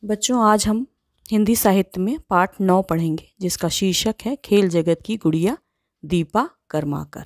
बच्चों, आज हम हिंदी साहित्य में पाठ 9 पढ़ेंगे, जिसका शीर्षक है खेल जगत की गुड़िया दीपा कर्माकर।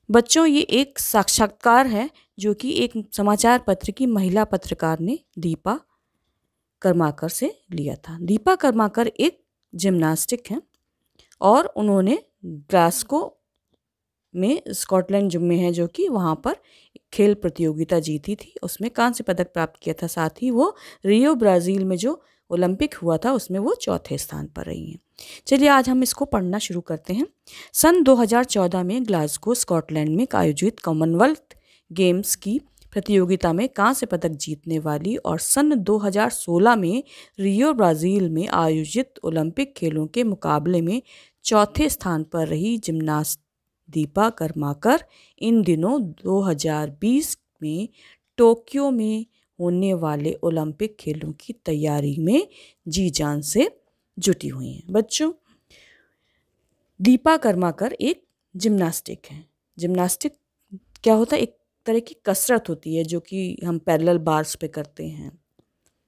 बच्चों, ये एक साक्षात्कार है जो कि एक समाचार पत्र की महिला पत्रकार ने दीपा कर्माकर से लिया था। दीपा कर्माकर एक जिम्नास्टिक हैं और उन्होंने ग्लासगो में, स्कॉटलैंड में है जो कि वहाँ पर खेल प्रतियोगिता जीती थी, उसमें कांस्य पदक प्राप्त किया था। साथ ही वो रियो ब्राज़ील में जो ओलंपिक हुआ था उसमें वो चौथे स्थान पर रही हैं। चलिए आज हम इसको पढ़ना शुरू करते हैं। सन 2014 में ग्लासगो स्कॉटलैंड में आयोजित कॉमनवेल्थ गेम्स की प्रतियोगिता में कांस्य पदक जीतने वाली और सन 2016 में रियो ब्राज़ील में आयोजित ओलंपिक खेलों के मुकाबले में चौथे स्थान पर रही जिम्नास्ट दीपा कर्माकर इन दिनों 2020 में टोक्यो में होने वाले ओलंपिक खेलों की तैयारी में जी जान से जुटी हुई हैं। बच्चों, दीपा कर्माकर एक जिम्नास्टिक है। जिम्नास्टिक क्या होता है? एक तरह की कसरत होती है जो कि हम पैरेलल बार्स पे करते हैं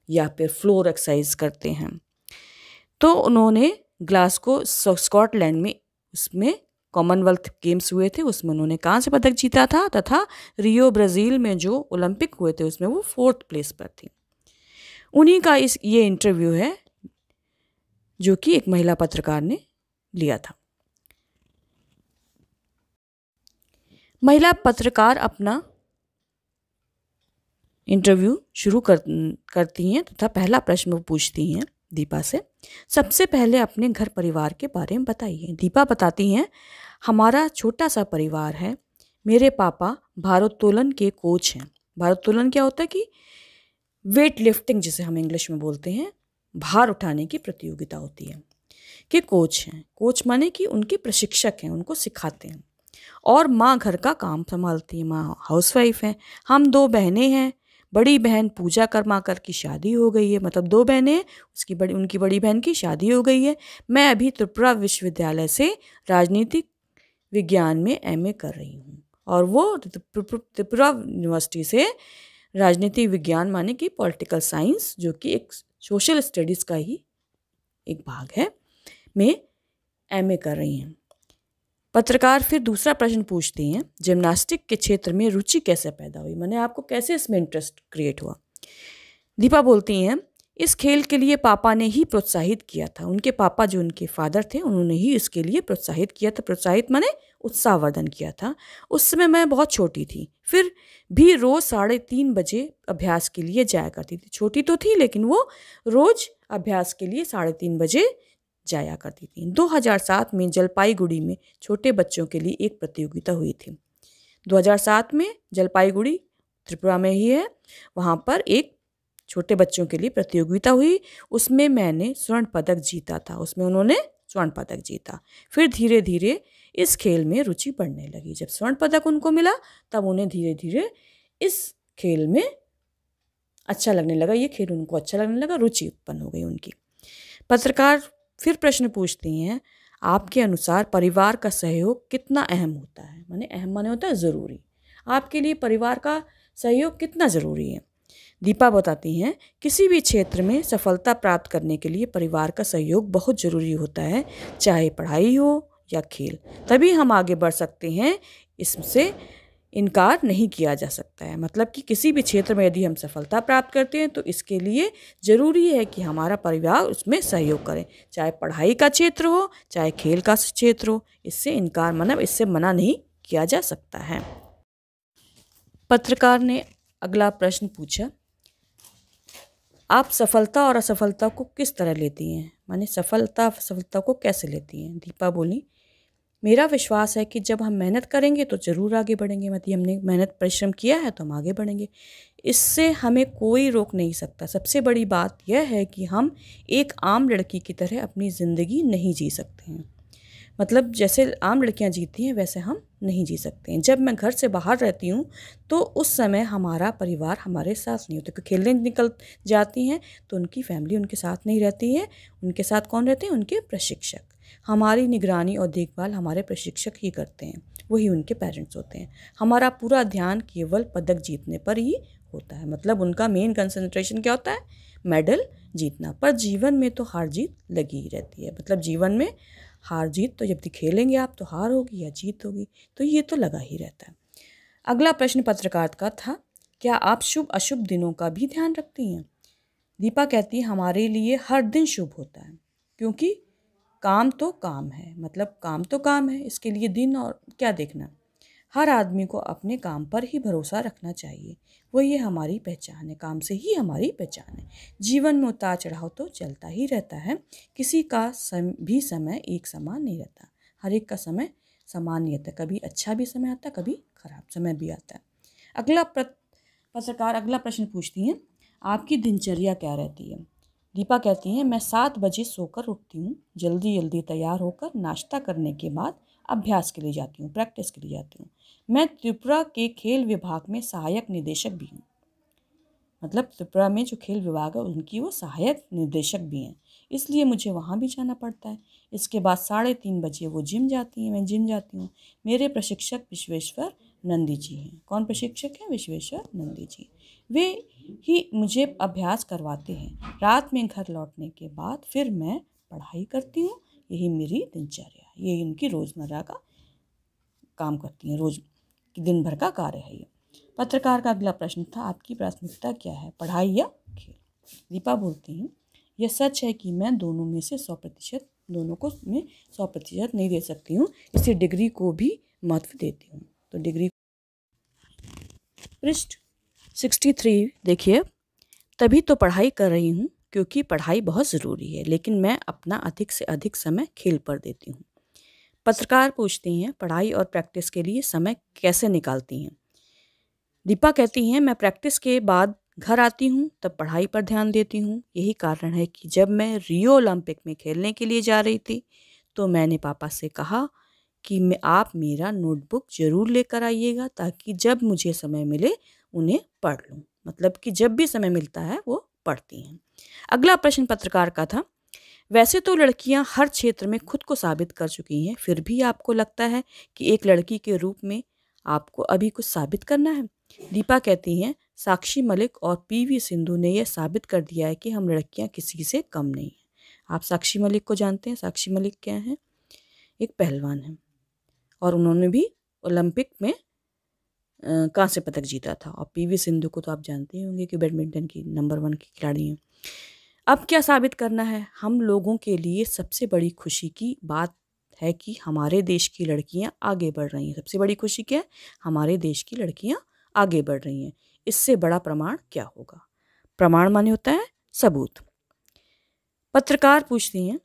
या फिर फ्लोर एक्सरसाइज करते हैं। तो उन्होंने ग्लासगो स्कॉटलैंड में उसमें कॉमनवेल्थ गेम्स हुए थे, उसमें उन्होंने कांस्य पदक जीता था तथा रियो ब्राज़ील में जो ओलंपिक हुए थे उसमें वो 4th प्लेस पर थी। उन्हीं का ये इंटरव्यू है जो कि एक महिला पत्रकार ने लिया था। महिला पत्रकार अपना इंटरव्यू शुरू करती हैं तथा पहला प्रश्न वो पूछती हैं दीपा से, सबसे पहले अपने घर परिवार के बारे में बताइए। दीपा बताती हैं, हमारा छोटा सा परिवार है। मेरे पापा भारोत्तोलन के कोच हैं। भारोत्तोलन क्या होता है कि वेट लिफ्टिंग जिसे हम इंग्लिश में बोलते हैं, भार उठाने की प्रतियोगिता होती है, कि कोच हैं। कोच माने कि उनके प्रशिक्षक हैं, उनको सिखाते हैं। और माँ घर का काम संभालती है, माँ हाउसवाइफ हैं। हम 2 बहनें हैं। बड़ी बहन पूजा कर्माकर की शादी हो गई है, मतलब 2 बहनें, उनकी बड़ी बहन की शादी हो गई है। मैं अभी त्रिपुरा विश्वविद्यालय से राजनीतिक विज्ञान में MA कर रही हूँ और वो त्रिपुरा यूनिवर्सिटी से राजनीतिक विज्ञान माने कि पॉलिटिकल साइंस, जो कि एक सोशल स्टडीज़ का ही एक भाग है, में MA कर रही हैं। पत्रकार फिर दूसरा प्रश्न पूछती हैं, जिम्नास्टिक के क्षेत्र में रुचि कैसे पैदा हुई, माने आपको कैसे इसमें इंटरेस्ट क्रिएट हुआ। दीपा बोलती हैं, इस खेल के लिए पापा ने ही प्रोत्साहित किया था। उनके पापा जो उनके फादर थे उन्होंने ही इसके लिए प्रोत्साहित किया था। प्रोत्साहित माने उत्साहवर्धन किया था। उस समय मैं बहुत छोटी थी, फिर भी रोज़ 3:30 बजे अभ्यास के लिए जाया करती थी। छोटी तो थी लेकिन वो रोज़ अभ्यास के लिए 3:30 बजे जाया करती थी। 2007 में जलपाईगुड़ी में छोटे बच्चों के लिए एक प्रतियोगिता हुई थी। 2007 में जलपाईगुड़ी त्रिपुरा में ही है, वहाँ पर एक छोटे बच्चों के लिए प्रतियोगिता हुई। उसमें मैंने स्वर्ण पदक जीता था। उसमें उन्होंने स्वर्ण पदक जीता। फिर धीरे धीरे इस खेल में रुचि बढ़ने लगी। जब स्वर्ण पदक उनको मिला तब उन्हें धीरे धीरे इस खेल में अच्छा लगने लगा। ये खेल उनको अच्छा लगने लगा, रुचि उत्पन्न हो गई उनकी। पत्रकार फिर प्रश्न पूछती हैं, आपके अनुसार परिवार का सहयोग कितना अहम होता है? माने अहम माने होता है ज़रूरी। आपके लिए परिवार का सहयोग कितना ज़रूरी है? दीपा बताती हैं, किसी भी क्षेत्र में सफलता प्राप्त करने के लिए परिवार का सहयोग बहुत ज़रूरी होता है, चाहे पढ़ाई हो या खेल, तभी हम आगे बढ़ सकते हैं। इससे इनकार नहीं किया जा सकता है। मतलब कि किसी भी क्षेत्र में यदि हम सफलता प्राप्त करते हैं तो इसके लिए ज़रूरी है कि हमारा परिवार उसमें सहयोग करे, चाहे पढ़ाई का क्षेत्र हो चाहे खेल का क्षेत्र हो। इससे इनकार मतलब इससे मना नहीं किया जा सकता है। पत्रकार ने अगला प्रश्न पूछा, आप सफलता और असफलता को किस तरह लेती हैं? माने सफलता असफलता को कैसे लेती हैं? दीपा बोली, मेरा विश्वास है कि जब हम मेहनत करेंगे तो ज़रूर आगे बढ़ेंगे। मतलब हमने मेहनत परिश्रम किया है तो हम आगे बढ़ेंगे, इससे हमें कोई रोक नहीं सकता। सबसे बड़ी बात यह है कि हम एक आम लड़की की तरह अपनी ज़िंदगी नहीं जी सकते हैं। मतलब जैसे आम लड़कियां जीती हैं वैसे हम नहीं जी सकते हैं। जब मैं घर से बाहर रहती हूँ तो उस समय हमारा परिवार हमारे साथ नहीं होता, क्योंकि खेलने निकल जाती हैं तो उनकी फैमिली उनके साथ नहीं रहती है। उनके साथ कौन रहते हैं? उनके प्रशिक्षक। हमारी निगरानी और देखभाल हमारे प्रशिक्षक ही करते हैं, वही उनके पेरेंट्स होते हैं। हमारा पूरा ध्यान केवल पदक जीतने पर ही होता है, मतलब उनका मेन कंसंट्रेशन क्या होता है, मेडल जीतना। पर जीवन में तो हार जीत लगी ही रहती है, मतलब जीवन में हार जीत तो जब भी खेलेंगे आप तो हार होगी या जीत होगी, तो ये तो लगा ही रहता है। अगला प्रश्न पत्रकार का था, क्या आप शुभ अशुभ दिनों का भी ध्यान रखती हैं? दीपा कहती है हमारे लिए हर दिन शुभ होता है, क्योंकि काम तो काम है, मतलब काम तो काम है, इसके लिए दिन और क्या देखना। हर आदमी को अपने काम पर ही भरोसा रखना चाहिए, वो ये हमारी पहचान है, काम से ही हमारी पहचान है। जीवन में उतार चढ़ाव तो चलता ही रहता है, किसी का भी समय एक समान नहीं रहता, हर एक का समय समान नहीं रहता, कभी अच्छा भी समय आता है, कभी खराब समय भी आता है। पत्रकार अगला प्रश्न पूछती हैं, आपकी दिनचर्या क्या रहती है? दीपा कहती हैं मैं 7 बजे सोकर उठती हूँ, जल्दी जल्दी तैयार होकर नाश्ता करने के बाद अभ्यास के लिए जाती हूँ, प्रैक्टिस के लिए जाती हूँ। मैं त्रिपुरा के खेल विभाग में सहायक निदेशक भी हूँ, मतलब त्रिपुरा में जो खेल विभाग है उनकी वो सहायक निर्देशक भी हैं, इसलिए मुझे वहाँ भी जाना पड़ता है। इसके बाद 3:30 बजे वो जिम जाती हैं, मैं जिम जाती हूँ। मेरे प्रशिक्षक विश्वेश्वर नंदी जी हैं। कौन प्रशिक्षक हैं? विश्वेश्वर नंदी जी। वे ही मुझे अभ्यास करवाते हैं। रात में घर लौटने के बाद फिर मैं पढ़ाई करती हूँ। यही मेरी दिनचर्या, यही इनकी रोज़मर्रा का काम करती हैं, रोज दिन भर का कार्य है ये। पत्रकार का अगला प्रश्न था, आपकी प्राथमिकता क्या है, पढ़ाई या खेल? दीपा बोलती हैं यह सच है कि मैं दोनों में से 100%, दोनों को मैं 100% नहीं दे सकती हूँ, इसी डिग्री को भी महत्व देती हूँ। तो डिग्री पृष्ठ 63 देखिए, तभी तो पढ़ाई कर रही हूँ क्योंकि पढ़ाई बहुत ज़रूरी है, लेकिन मैं अपना अधिक से अधिक समय खेल पर देती हूँ। पत्रकार पूछती हैं पढ़ाई और प्रैक्टिस के लिए समय कैसे निकालती हैं? दीपा कहती हैं मैं प्रैक्टिस के बाद घर आती हूँ तब पढ़ाई पर ध्यान देती हूँ। यही कारण है कि जब मैं रियो ओलंपिक में खेलने के लिए जा रही थी तो मैंने पापा से कहा कि आप मेरा नोटबुक ज़रूर लेकर आइएगा ताकि जब मुझे समय मिले उन्हें पढ़ लूँ, मतलब कि जब भी समय मिलता है वो पढ़ती हैं। अगला प्रश्न पत्रकार का था, वैसे तो लड़कियां हर क्षेत्र में खुद को साबित कर चुकी हैं, फिर भी आपको लगता है कि एक लड़की के रूप में आपको अभी कुछ साबित करना है? दीपा कहती हैं साक्षी मलिक और पीवी सिंधु ने यह साबित कर दिया है कि हम लड़कियां किसी से कम नहीं हैं। आप साक्षी मलिक को जानते हैं? साक्षी मलिक क्या है? एक पहलवान है और उन्होंने भी ओलंपिक में कांस्य पदक जीता था। और पीवी सिंधु को तो आप जानते ही होंगे कि बैडमिंटन की नंबर 1 की खिलाड़ी हैं। अब क्या साबित करना है? हम लोगों के लिए सबसे बड़ी खुशी की बात है कि हमारे देश की लड़कियां आगे बढ़ रही हैं। सबसे बड़ी खुशी क्या है? हमारे देश की लड़कियां आगे बढ़ रही हैं। इससे बड़ा प्रमाण क्या होगा? प्रमाण माने होता है सबूत। पत्रकार पूछती हैं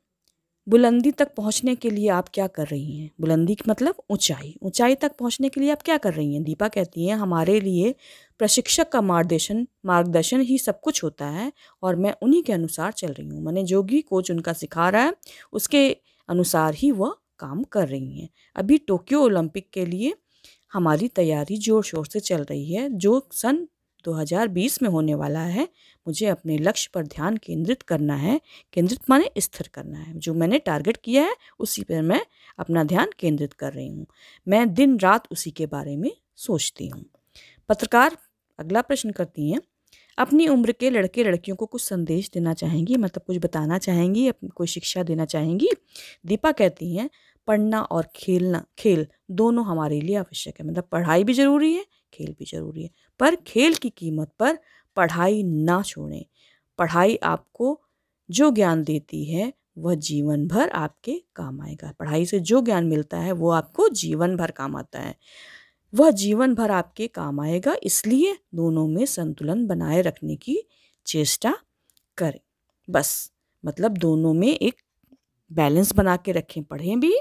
बुलंदी तक पहुंचने के लिए आप क्या कर रही हैं? बुलंदी मतलब ऊंचाई, ऊंचाई तक पहुंचने के लिए आप क्या कर रही हैं? दीपा कहती हैं हमारे लिए प्रशिक्षक का मार्गदर्शन ही सब कुछ होता है और मैं उन्हीं के अनुसार चल रही हूँ। मैंने जो भी कोच उनका सिखा रहा है उसके अनुसार ही वह काम कर रही हैं। अभी टोक्यो ओलंपिक के लिए हमारी तैयारी जोर शोर से चल रही है जो सन 2020 में होने वाला है। मुझे अपने लक्ष्य पर ध्यान केंद्रित करना है, केंद्रित माने स्थिर करना है। जो मैंने टारगेट किया है उसी पर मैं अपना ध्यान केंद्रित कर रही हूँ। मैं दिन रात उसी के बारे में सोचती हूँ। पत्रकार अगला प्रश्न करती हैं अपनी उम्र के लड़के लड़कियों को कुछ संदेश देना चाहेंगी, मतलब कुछ बताना चाहेंगी, कोई शिक्षा देना चाहेंगी? दीपा कहती हैं पढ़ना और खेल दोनों हमारे लिए आवश्यक है, मतलब पढ़ाई भी ज़रूरी है, खेल भी ज़रूरी है, पर खेल की कीमत पर पढ़ाई ना छोड़ें। पढ़ाई आपको जो ज्ञान देती है वह जीवन भर आपके काम आएगा। पढ़ाई से जो ज्ञान मिलता है वो आपको जीवन भर काम आता है, वह जीवन भर आपके काम आएगा। इसलिए दोनों में संतुलन बनाए रखने की चेष्टा करें। बस मतलब दोनों में एक बैलेंस बना के रखें, पढ़ें भी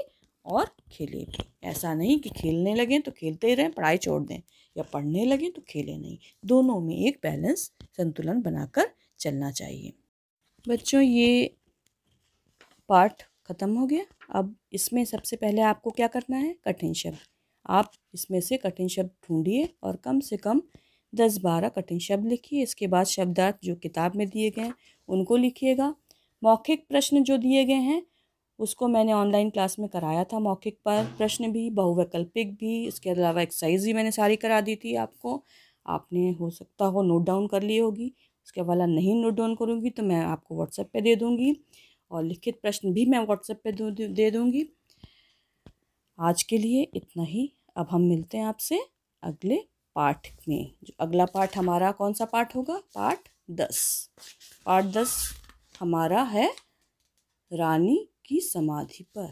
और खेलें भी। ऐसा नहीं कि खेलने लगें तो खेलते ही रहें, पढ़ाई छोड़ दें, या पढ़ने लगें तो खेलें नहीं। दोनों में एक बैलेंस, संतुलन बनाकर चलना चाहिए। बच्चों ये पाठ ख़त्म हो गया। अब इसमें सबसे पहले आपको क्या करना है? कठिन शब्द। आप इसमें से कठिन शब्द ढूंढिए और कम से कम 10-12 कठिन शब्द लिखिए। इसके बाद शब्दार्थ जो किताब में दिए गए हैं उनको लिखिएगा। मौखिक प्रश्न जो दिए गए हैं उसको मैंने ऑनलाइन क्लास में कराया था। मौखिक पर प्रश्न भी, बहुवैकल्पिक भी, इसके अलावा एक्सरसाइज भी मैंने सारी करा दी थी आपको। आपने हो सकता हो नोट डाउन कर ली होगी। उसके हवाला नहीं नोट डाउन करूँगी तो मैं आपको व्हाट्सएप पे दे दूँगी, और लिखित प्रश्न भी मैं व्हाट्सएप पे दे दूँगी। आज के लिए इतना ही। अब हम मिलते हैं आपसे अगले पाठ में। जो अगला पाठ हमारा कौन सा पाठ होगा? पाठ 10। पाठ 10 हमारा है रानी की समाधि पर।